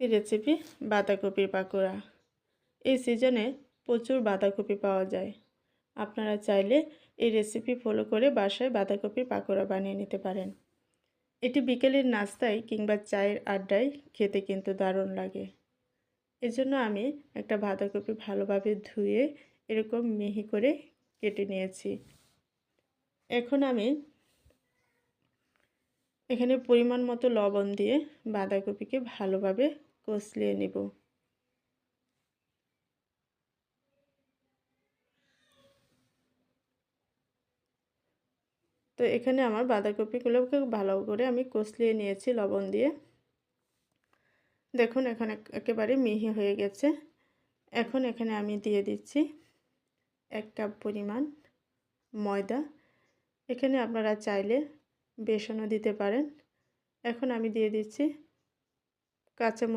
এই রেসিপি বাঁধাকপির পাকোড়া। এই সিজনে প্রচুর বাঁধাকপি পাওয়া যায়। আপনারা চাইলে এই রেসিপি ফলো করে বাসায় বাঁধাকপির পাকোড়া বানিয়ে নিতে পারেন। এটি বিকেলের নাস্তায় কিংবা চায়ের আড্ডায় খেতে কিন্তু দারুণ লাগে। এজন্য আমি একটা বাঁধাকপি ভালোভাবে ধুয়ে এরকম মিহি করে কেটে নিয়েছি। এখন আমি এখানে পরিমাণ মতো লবণ দিয়ে বাঁধাকপিকে ভালোভাবে কষলিয়ে নেব। তো এখানে আমার বাঁধাকপিগুলোকে ভালো করে আমি কষলিয়ে নিয়েছি লবণ দিয়ে। দেখুন এখন একেবারে মিহি হয়ে গেছে। এখন এখানে আমি দিয়ে দিচ্ছি 1 কাপ পরিমাণ ময়দা। এখানে আপনারা চাইলে বেসনও দিতে পারেন। এখন আমি দিয়ে দিচ্ছি কাঁচামরিচ